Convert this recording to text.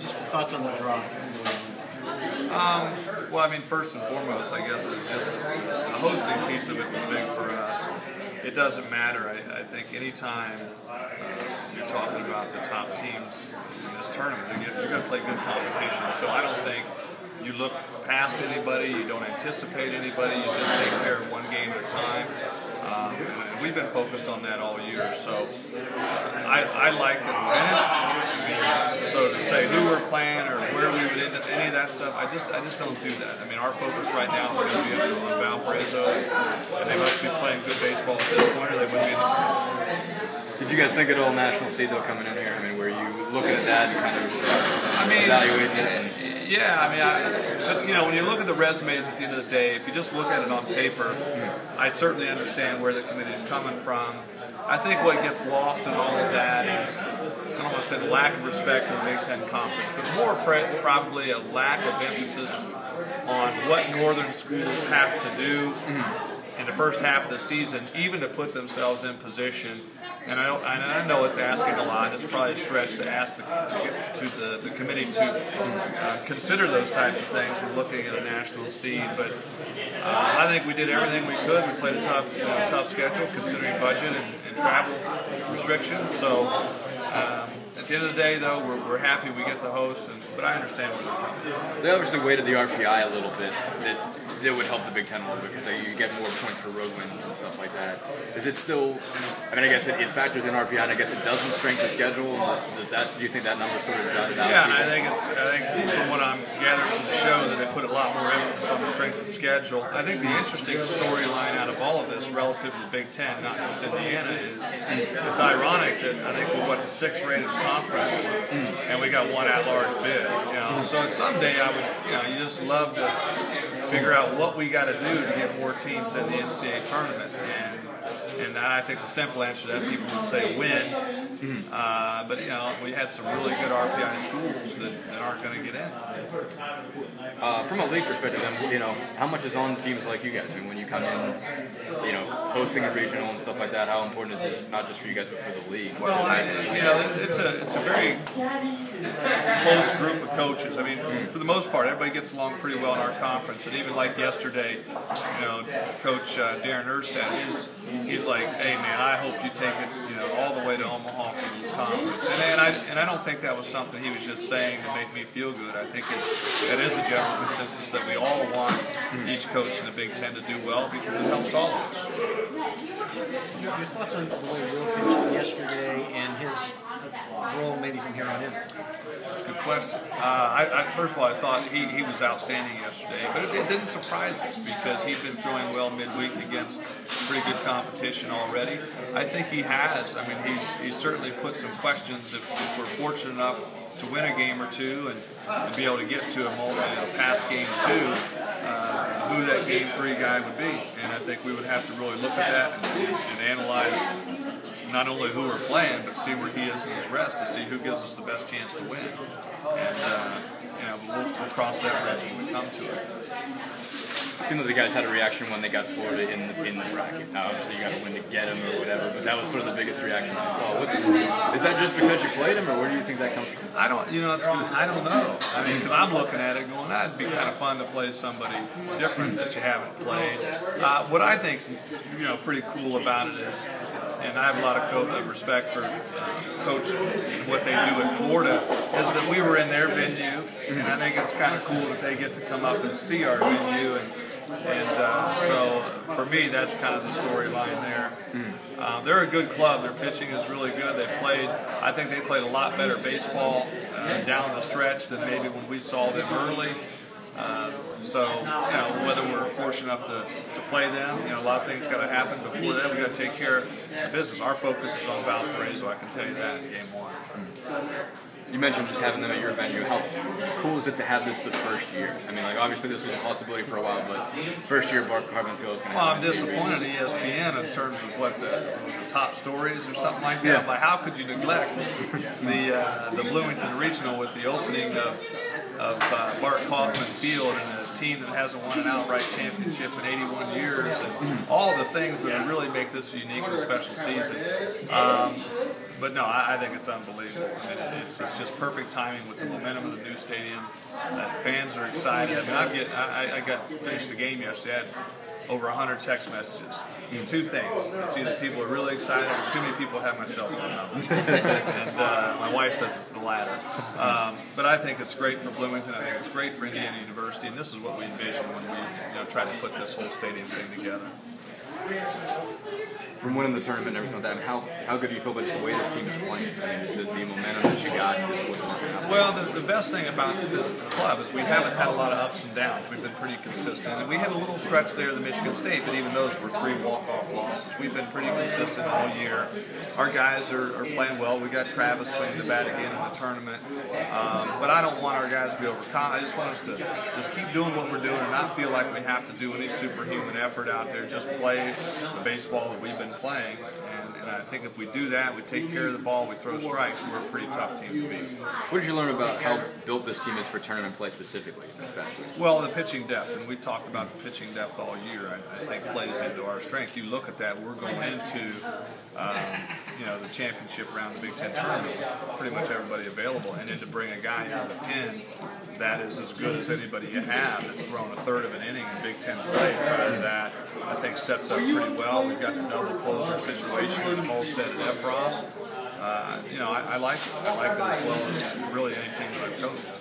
Just thoughts on the draw. Well, I mean, first and foremost, I guess it's just the hosting piece of it was big for us. It doesn't matter. I think anytime you're talking about the top teams in this tournament, you're going to play good competition. So I don't think you look past anybody, you don't anticipate anybody, you just take care of one game at a time. And we've been focused on that all year. So I like that we're in it. I mean, so to say who we're playing or where we would end up, any of that stuff, I just don't do that. I mean, our focus right now is going to be on Valparaiso, and they must be playing good baseball at this point, or they wouldn't be in the tournament. Did you guys think at all national seed though coming in here? I mean, were you looking at that and kind of evaluating it? Yeah, I mean, you know, when you look at the resumes at the end of the day, if you just look at it on paper, I certainly understand where the committee is coming from. I think what gets lost in all of that is, I don't want to say the lack of respect for the Big Ten Conference, but more probably a lack of emphasis on what northern schools have to do in the first half of the season, even to put themselves in position. And I know it's asking a lot. It's probably a stretch to ask the committee to consider those types of things when looking at a national seed. But I think we did everything we could. We played a tough schedule considering budget and travel restrictions. So at the end of the day, though, we're happy we get the host, but I understand where they're coming from. They obviously weighted the RPI a little bit. That would help the Big Ten a little bit because you get more points for road wins and stuff like that. Is it still? I mean, I guess it factors in RPI, and I guess it doesn't strengthen the schedule. Does that? Do you think that number sort of jotted out? Yeah, and I think from what I'm gathering from the show that they put a lot more emphasis on the strength of schedule. I think the interesting storyline out of all of this, relative to the Big Ten, not just Indiana, is it's ironic that I think we're the 6th rated conference, and we got one at-large bid. You know, so someday I would, you just love to figure out what we got to do to get more teams in the NCAA tournament, and I think the simple answer to that, people would say win. But we had some really good RPI schools that aren't going to get in. From a league perspective, then, how much is on teams like you guys? I mean, when you come in, hosting a regional and stuff like that, how important is it not just for you guys but for the league? Well, it's a very close group of coaches. I mean, for the most part, everybody gets along pretty well in our conference. And even like yesterday, Coach Darren Erstad, he's like, hey man, I hope you take it, all the way to Omaha for the conference. And I don't think that was something he was just saying to make me feel good. I think it is a general consensus that we all want each coach in the Big Ten to do well because it helps all of us. Your thoughts on the way Will pitched yesterday and his role maybe from here on in? Good question. First of all, I thought he was outstanding yesterday, but it didn't surprise us because he's been throwing well midweek against pretty good competition already. I think he has. I mean, he's certainly put some questions if we're fortunate enough to win a game or two and be able to get to a past game 2. Who that game 3 guy would be, and I think we would have to really look at that and analyze not only who we're playing, but see where he is in his rest to see who gives us the best chance to win. And we'll cross that bridge when we come to it. It seemed like the guys had a reaction when they got Florida in the bracket. Now, obviously, you got to win to get them or whatever, but that was sort of the biggest reaction I saw. Is that just because you played them, or where do you think that comes from? I don't know. I mean, because I'm looking at it going, that'd be kind of fun to play somebody different that you haven't played. What I think's pretty cool about it is, and I have a lot of respect for Coach and what they do in Florida, is that we were in their venue, and I think it's kind of cool that they get to come up and see our venue, and so for me, that's kind of the storyline there. They're a good club. Their pitching is really good. I think they played a lot better baseball down the stretch than maybe when we saw them early. So, whether we're fortunate enough to play them, a lot of things got to happen before that. We got to take care of business. Our focus is on Valparaiso, I can tell you that in game 1. You mentioned just having them at your venue. How cool is it to have this the first year? I mean, obviously this was a possibility for a while, but first year Bart Carbon Field is going to Well, have I'm disappointed at ESPN in terms of what was the top stories or something like that. Yeah. Like, how could you neglect the Bloomington Regional with the opening of Bart Kaufman Field and a team that hasn't won an outright championship in 81 years, and all the things that really make this a unique and special season. But no, I think it's unbelievable. I mean, it's just perfect timing with the momentum of the new stadium. Fans are excited. I mean, I got finished the game yesterday. I had over 100 text messages. It's two things. It's either people are really excited or too many people have my cell phone number. And my wife says it's the latter. But I think it's great for Bloomington. I think it's great for Indiana University. And this is what we envisioned when we tried to put this whole stadium thing together. From winning the tournament and everything like that, how good do you feel about just the way this team is playing? I mean, just the momentum that you got and just what's working out. Well, the best thing about this club is we haven't had a lot of ups and downs. We've been pretty consistent. And we had a little stretch there at the Michigan State, but even those were 3 walk-off losses. We've been pretty consistent all year. Our guys are playing well. We got Travis swinging the bat again in the tournament. But I don't want our guys to be overcome. I just want us to just keep doing what we're doing and not feel like we have to do any superhuman effort out there. Just play the baseball that we've been playing, and I think if we do that, we take care of the ball, we throw strikes, we're a pretty tough team to beat. What did you learn about how built this team is for tournament play specifically, especially? Well, the pitching depth, and we talked about the pitching depth all year, I think plays into our strength. You look at that, we're going into the championship round, the Big Ten tournament, pretty much everybody available, and then to bring a guy out of the pen that is as good as anybody you have that's thrown a third of an inning in Big Ten play prior to that, I think sets up pretty well. We've got the double closer situation with Molstead and Efros. I like it. I like it as well as really any team that I've coached.